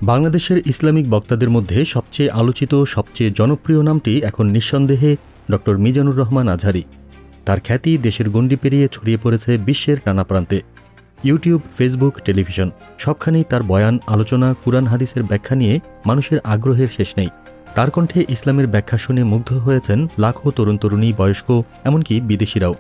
বাংলাদেশের ইসলামিক বক্তাদের মধ্যে সবচেয়ে আলোচিত সবচেয়ে জনপ্রিয় নামটি এখন নিঃসন্দেহে ডক্টর মিজানুর রহমান আজহারী। তার খ্যাতি দেশের গণ্ডি পেরিয়ে ছড়িয়ে পড়েছে বিশ্বের নানা প্রান্তে। ইউটিউব, ফেসবুক, টেলিভিশন সবখানেই তার বয়ান, আলোচনা, কুরআন হাদিসের ব্যাখ্যা নিয়ে মানুষের আগ্রহের শেষ নেই। তার কণ্ঠে ইসলামের ব্যাখ্যা শুনে মুগ্ধ হয়েছেন লাখো তরুণ তরুণী, বয়স্ক, এমনকি বিদেশিরাও।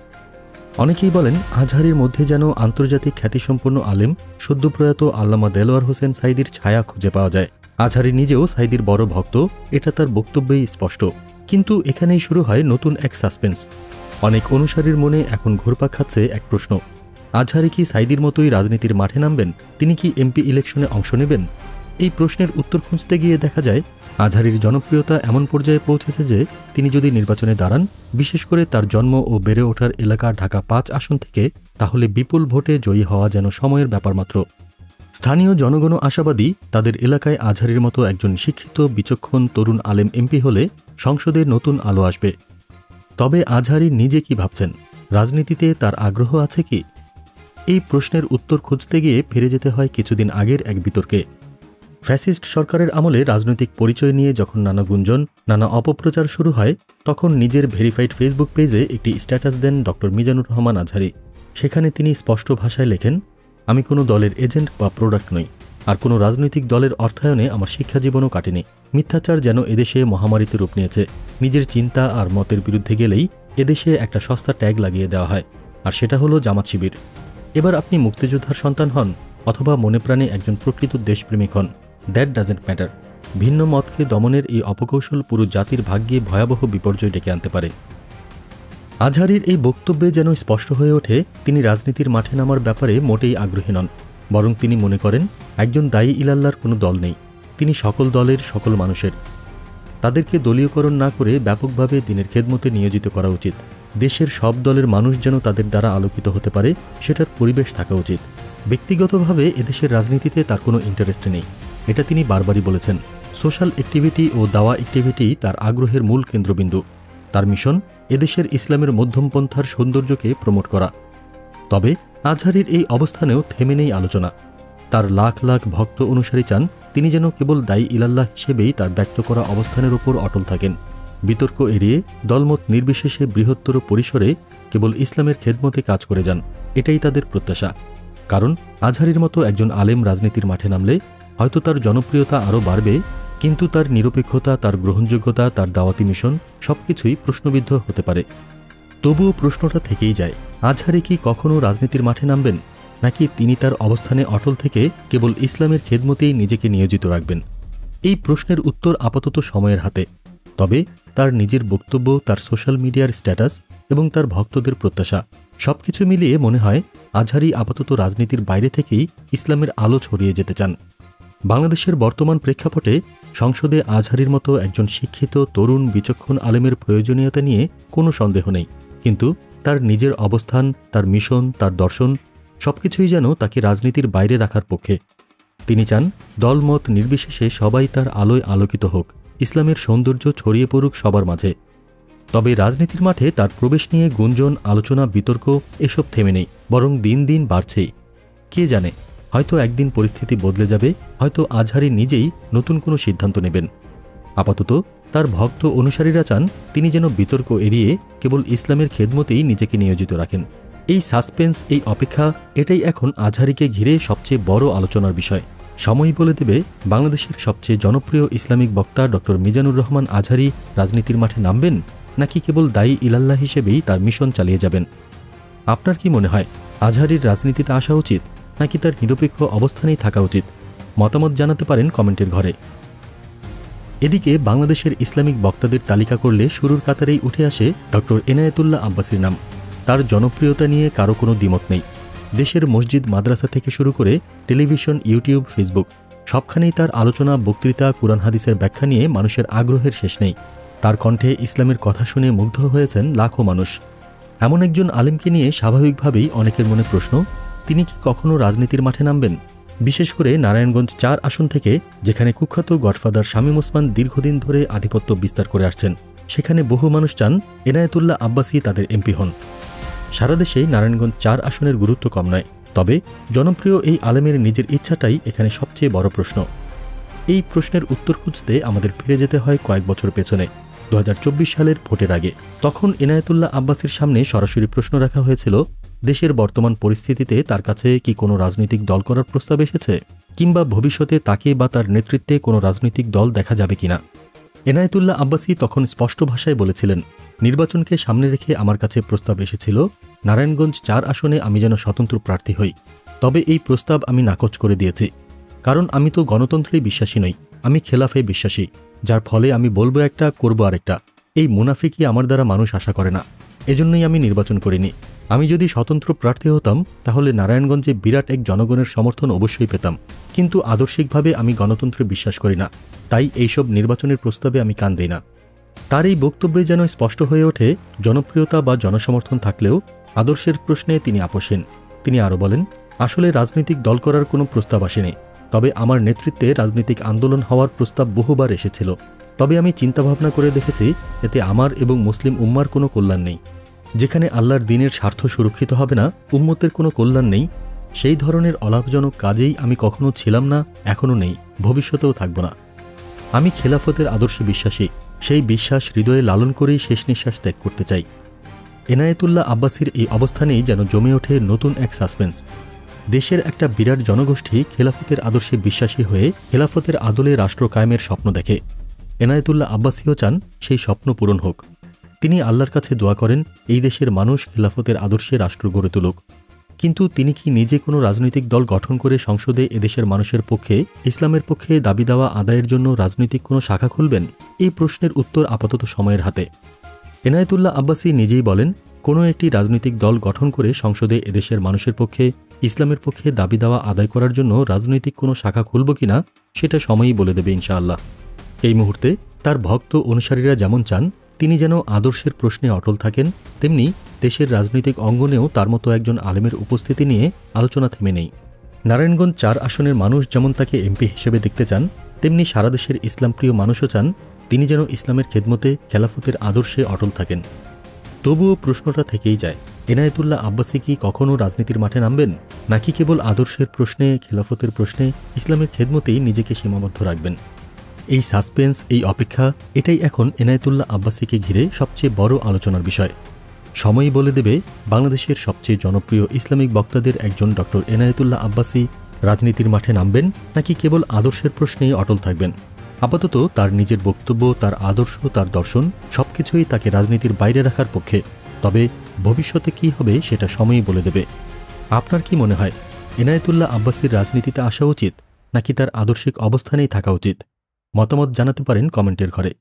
অনেকেই বলেন আজহারীর মধ্যে যেন আন্তর্জাতিক খ্যাতিসম্পন্ন আলেম সদ্যপ্রয়াত আল্লামা দেলোয়ার হোসেন সাঈদীর ছায়া খুঁজে পাওয়া যায়। আজহারী নিজেও সাঈদীর বড় ভক্ত, এটা তার বক্তব্যেই স্পষ্ট। কিন্তু এখানেই শুরু হয় নতুন এক সাসপেন্স। অনেক অনুসারীর মনে এখন ঘুরপাক খাচ্ছে এক প্রশ্ন, আজহারী কি সাঈদীর মতোই রাজনীতির মাঠে নামবেন? তিনি কি এমপি ইলেকশনে অংশ নেবেন? এই প্রশ্নের উত্তর খুঁজতে গিয়ে দেখা যায় আজহারীর জনপ্রিয়তা এমন পর্যায়ে পৌঁছেছে যে তিনি যদি নির্বাচনে দাঁড়ান, বিশেষ করে তার জন্ম ও বেড়ে ওঠার এলাকা ঢাকা ৫ আসন থেকে, তাহলে বিপুল ভোটে জয়ী হওয়া যেন সময়ের ব্যাপার মাত্র। স্থানীয় জনগণও আশাবাদী তাদের এলাকায় আজহারীর মতো একজন শিক্ষিত, বিচক্ষণ তরুণ আলেম এমপি হলে সংসদে নতুন আলো আসবে। তবে আজহারী নিজে কি ভাবছেন? রাজনীতিতে তার আগ্রহ আছে কি? এই প্রশ্নের উত্তর খুঁজতে গিয়ে ফিরে যেতে হয় কিছুদিন আগের এক বিতর্কে। ফ্যাসিস্ট সরকারের আমলে রাজনৈতিক পরিচয় নিয়ে যখন নানা গুঞ্জন, নানা অপপ্রচার শুরু হয়, তখন নিজের ভেরিফাইড ফেসবুক পেজে একটি স্ট্যাটাস দেন ডক্টর মিজানুর রহমান আজহারী। সেখানে তিনি স্পষ্ট ভাষায় লেখেন, আমি কোনো দলের এজেন্ট বা প্রোডাক্ট নই, আর কোনো রাজনৈতিক দলের অর্থায়নে আমার শিক্ষা জীবনও কাটেনি। মিথ্যাচার যেন এদেশে মহামারীতে রূপ নিয়েছে। নিজের চিন্তা আর মতের বিরুদ্ধে গেলেই এদেশে একটা সস্তা ট্যাগ লাগিয়ে দেওয়া হয়, আর সেটা হলো জামাত শিবির। এবার আপনি মুক্তিযোদ্ধার সন্তান হন অথবা মনে প্রাণে একজন প্রকৃত দেশপ্রেমিক হন, দ্যাট ডাজেন্ট ম্যাটার। ভিন্ন মতকে দমনের এই অপকৌশল পুরো জাতির ভাগ্যে ভয়াবহ বিপর্যয় ডেকে আনতে পারে। আজহারীর এই বক্তব্যে যেন স্পষ্ট হয়ে ওঠে তিনি রাজনীতির মাঠে নামার ব্যাপারে মোটেই আগ্রহী নন, বরং তিনি মনে করেন একজন দায়ী ইলাল্লাহর কোনো দল নেই, তিনি সকল দলের, সকল মানুষের। তাদেরকে দলীয়করণ না করে ব্যাপকভাবে দিনের খেদমতে নিয়োজিত করা উচিত। দেশের সব দলের মানুষ যেন তাদের দ্বারা আলোকিত হতে পারে, সেটার পরিবেশ থাকা উচিত। ব্যক্তিগতভাবে এদেশের রাজনীতিতে তার কোনো ইন্টারেস্ট নেই, এটা তিনি বারবারই বলেছেন। সোশ্যাল অ্যাক্টিভিটি ও দাওয়া অ্যাক্টিভিটি তার আগ্রহের মূল কেন্দ্রবিন্দু। তার মিশন এদেশের ইসলামের মধ্যমপন্থার সৌন্দর্যকে প্রমোট করা। তবে আজহারীর এই অবস্থানেও থেমে নেই আলোচনা। তার লাখ লাখ ভক্ত অনুসারী চান তিনি যেন কেবল দায়ী ইলাল্লাহ হিসেবেই তার ব্যক্ত করা অবস্থানের উপর অটল থাকেন। বিতর্ক এড়িয়ে দলমত নির্বিশেষে বৃহত্তর পরিসরে কেবল ইসলামের খেদমতে কাজ করে যান, এটাই তাদের প্রত্যাশা। কারণ আজহারীর মতো একজন আলেম রাজনীতির মাঠে নামলে হয়তো তার জনপ্রিয়তা আরও বাড়বে, কিন্তু তার নিরপেক্ষতা, তার গ্রহণযোগ্যতা, তার দাওয়াতি মিশন সবকিছুই প্রশ্নবিদ্ধ হতে পারে। তবুও প্রশ্নটা থেকেই যায়, আজহারী কি কখনো রাজনীতির মাঠে নামবেন, নাকি তিনি তার অবস্থানে অটল থেকে কেবল ইসলামের খেদমতেই নিজেকে নিয়োজিত রাখবেন? এই প্রশ্নের উত্তর আপাতত সময়ের হাতে। তবে তার নিজের বক্তব্য, তার সোশ্যাল মিডিয়ার স্ট্যাটাস এবং তার ভক্তদের প্রত্যাশা সবকিছু মিলিয়ে মনে হয় আজহারী আপাতত রাজনীতির বাইরে থেকেই ইসলামের আলো ছড়িয়ে যেতে চান। বাংলাদেশের বর্তমান প্রেক্ষাপটে সংসদে আজহারীর মতো একজন শিক্ষিত, তরুণ, বিচক্ষণ আলেমের প্রয়োজনীয়তা নিয়ে কোনো সন্দেহ নেই, কিন্তু তার নিজের অবস্থান, তার মিশন, তার দর্শন সবকিছুই যেন তাকে রাজনীতির বাইরে রাখার পক্ষে। তিনি চান দলমত নির্বিশেষে সবাই তার আলোয় আলোকিত হোক, ইসলামের সৌন্দর্য ছড়িয়ে পড়ুক সবার মাঝে। তবে রাজনীতির মাঠে তার প্রবেশ নিয়ে গুঞ্জন, আলোচনা, বিতর্ক এসব থেমে নেই, বরং দিন দিন বাড়ছেই। কে জানে, হয়তো একদিন পরিস্থিতি বদলে যাবে, হয়তো আজহারী নিজেই নতুন কোনো সিদ্ধান্ত নেবেন। আপাতত তার ভক্ত অনুসারীরা চান তিনি যেন বিতর্ক এড়িয়ে কেবল ইসলামের খেদমতেই নিজেকে নিয়োজিত রাখেন। এই সাসপেন্স, এই অপেক্ষা, এটাই এখন আজহারীকে ঘিরে সবচেয়ে বড় আলোচনার বিষয়। সময়ই বলে দেবে বাংলাদেশের সবচেয়ে জনপ্রিয় ইসলামিক বক্তা ডক্টর মিজানুর রহমান আজহারী রাজনীতির মাঠে নামবেন, নাকি কেবল দায়ী ইলাল্লাহ হিসেবেই তার মিশন চালিয়ে যাবেন। আপনার কি মনে হয় আজহারীর রাজনীতিতে আসা উচিত, নাকি তার নিরপেক্ষ অবস্থানেই থাকা উচিত? মতামত জানাতে পারেন কমেন্টের ঘরে। এদিকে বাংলাদেশের ইসলামিক বক্তাদের তালিকা করলে শুরুর কাতারেই উঠে আসে ডক্টর এনায়েতুল্লাহ আব্বাসীর নাম। তার জনপ্রিয়তা নিয়ে কারো কোনো দ্বিমত নেই। দেশের মসজিদ, মাদ্রাসা থেকে শুরু করে টেলিভিশন, ইউটিউব, ফেসবুক সবখানেই তার আলোচনা, বক্তৃতা, কুরআন হাদিসের ব্যাখ্যা নিয়ে মানুষের আগ্রহের শেষ নেই। তার কণ্ঠে ইসলামের কথা শুনে মুগ্ধ হয়েছেন লাখো মানুষ। এমন একজন আলেমকে নিয়ে স্বাভাবিকভাবেই অনেকের মনে প্রশ্ন, তিনি কি কখনো রাজনীতির মাঠে নামবেন? বিশেষ করে নারায়ণগঞ্জ ৪ আসন থেকে, যেখানে কুখ্যাত গডফাদার শামীম ওসমান দীর্ঘদিন ধরে আধিপত্য বিস্তার করে আসছেন। সেখানে বহু মানুষ চান এনায়েতুল্লাহ আব্বাসী তাদের এমপি হন। সারা দেশেই নারায়ণগঞ্জ ৪ আসনের গুরুত্ব কম নয়, তবে জনপ্রিয় এই আলেমের নিজের ইচ্ছাটাই এখানে সবচেয়ে বড় প্রশ্ন। এই প্রশ্নের উত্তর খুঁজতে আমাদের ফিরে যেতে হয় কয়েক বছর পেছনে 2024 সালের ভোটের আগে। তখন এনায়েতুল্লাহ আব্বাসীর সামনে সরাসরি প্রশ্ন রাখা হয়েছিল, দেশের বর্তমান পরিস্থিতিতে তার কাছে কি কোনো রাজনৈতিক দল করার প্রস্তাব এসেছে, কিংবা ভবিষ্যতে তাকে বা তার নেতৃত্বে কোনো রাজনৈতিক দল দেখা যাবে কিনা। এনায়েতুল্লাহ আব্বাসী তখন স্পষ্ট ভাষায় বলেছিলেন, নির্বাচনকে সামনে রেখে আমার কাছে প্রস্তাব এসেছিল নারায়ণগঞ্জ 4 আসনে আমি যেন স্বতন্ত্র প্রার্থী হই। তবে এই প্রস্তাব আমি নাকচ করে দিয়েছি, কারণ আমি তো গণতন্ত্রে বিশ্বাসী নই, আমি খেলাফে বিশ্বাসী, যার ফলে আমি বলবো একটা, করব আরেকটা। এই মুনাফিকই আমার দ্বারা মানুষ আশা করে না, এজন্যই আমি নির্বাচন করিনি। আমি যদি স্বতন্ত্র প্রার্থী হতাম তাহলে নারায়ণগঞ্জে বিরাট এক জনগণের সমর্থন অবশ্যই পেতাম, কিন্তু আদর্শিকভাবে আমি গণতন্ত্রে বিশ্বাস করি না, তাই এইসব নির্বাচনের প্রস্তাবে আমি কান দিই না। তার এই বক্তব্যে যেন স্পষ্ট হয়ে ওঠে, জনপ্রিয়তা বা জনসমর্থন থাকলেও আদর্শের প্রশ্নে তিনি আপোষহীন। তিনি আরও বলেন, আসলে রাজনৈতিক দল করার কোনো প্রস্তাব আসেনি, তবে আমার নেতৃত্বে রাজনৈতিক আন্দোলন হওয়ার প্রস্তাব বহুবার এসেছিল। তবে আমি চিন্তাভাবনা করে দেখেছি, এতে আমার এবং মুসলিম উম্মার কোনো কল্যাণ নেই। যেখানে আল্লাহর দ্বীনের স্বার্থ সুরক্ষিত হবে না, উম্মতের কোনো কল্যাণ নেই, সেই ধরনের অলাভজনক কাজেই আমি কখনো ছিলাম না, এখনও নেই, ভবিষ্যতেও থাকব না। আমি খেলাফতের আদর্শে বিশ্বাসী, সেই বিশ্বাস হৃদয়ে লালন করেই শেষ নিঃশ্বাস ত্যাগ করতে চাই। এনায়েতুল্লাহ আব্বাসীর এই অবস্থানেই যেন জমে ওঠে নতুন এক সাসপেন্স। দেশের একটা বিরাট জনগোষ্ঠী খেলাফতের আদর্শে বিশ্বাসী হয়ে খেলাফতের আদলে রাষ্ট্র কায়েমের স্বপ্ন দেখে। এনায়েতুল্লাহ আব্বাসীও চান সেই স্বপ্ন পূরণ হোক। তিনি আল্লাহর কাছে দোয়া করেন এই দেশের মানুষ খেলাফতের আদর্শে রাষ্ট্র গড়ে তুলুক। কিন্তু তিনি কি নিজে কোনো রাজনৈতিক দল গঠন করে সংসদে এদেশের মানুষের পক্ষে, ইসলামের পক্ষে দাবি দেওয়া আদায়ের জন্য রাজনৈতিক কোনো শাখা খুলবেন? এই প্রশ্নের উত্তর আপাতত সময়ের হাতে। এনায়েতুল্লাহ আব্বাসী নিজেই বলেন, কোনো একটি রাজনৈতিক দল গঠন করে সংসদে এদেশের মানুষের পক্ষে, ইসলামের পক্ষে দাবি দেওয়া আদায় করার জন্য রাজনৈতিক কোনো শাখা খুলব কিনা সেটা সময়ই বলে দেবে ইনশাআল্লাহ। এই মুহূর্তে তার ভক্ত অনুসারীরা যেমন চান তিনি যেন আদর্শের প্রশ্নে অটল থাকেন, তেমনি দেশের রাজনৈতিক অঙ্গনেও তার মতো একজন আলেমের উপস্থিতি নিয়ে আলোচনা থেমে নেই। নারায়ণগঞ্জ 4 আসনের মানুষ যেমন তাকে এমপি হিসেবে দেখতে চান, তেমনি সারা দেশের ইসলামপ্রিয় মানুষও চান তিনি যেন ইসলামের খেদমতে খেলাফতের আদর্শে অটল থাকেন। তবুও প্রশ্নটা থেকেই যায়, এনায়েতুল্লাহ আব্বাসী কি কখনও রাজনীতির মাঠে নামবেন, নাকি কেবল আদর্শের প্রশ্নে, খেলাফতের প্রশ্নে, ইসলামের খেদমতেই নিজেকে সীমাবদ্ধ রাখবেন? এই সাসপেন্স, এই অপেক্ষা, এটাই এখন এনায়েতুল্লাহ আব্বাসীকে ঘিরে সবচেয়ে বড় আলোচনার বিষয়। সময়ই বলে দেবে বাংলাদেশের সবচেয়ে জনপ্রিয় ইসলামিক বক্তাদের একজন ডক্টর এনায়েতুল্লাহ আব্বাসী রাজনীতির মাঠে নামবেন, নাকি কেবল আদর্শের প্রশ্নেই অটল থাকবেন। আপাতত তার নিজের বক্তব্য, তার আদর্শ, তার দর্শন সবকিছুই তাকে রাজনীতির বাইরে রাখার পক্ষে। তবে ভবিষ্যতে কি হবে সেটা সময়ই বলে দেবে। আপনার কি মনে হয়, এনায়েতুল্লাহ আব্বাসীর রাজনীতিতে আসা উচিত, নাকি তার আদর্শিক অবস্থানেই থাকা উচিত? মতামত জানাতে পারেন কমেন্টের ঘরে।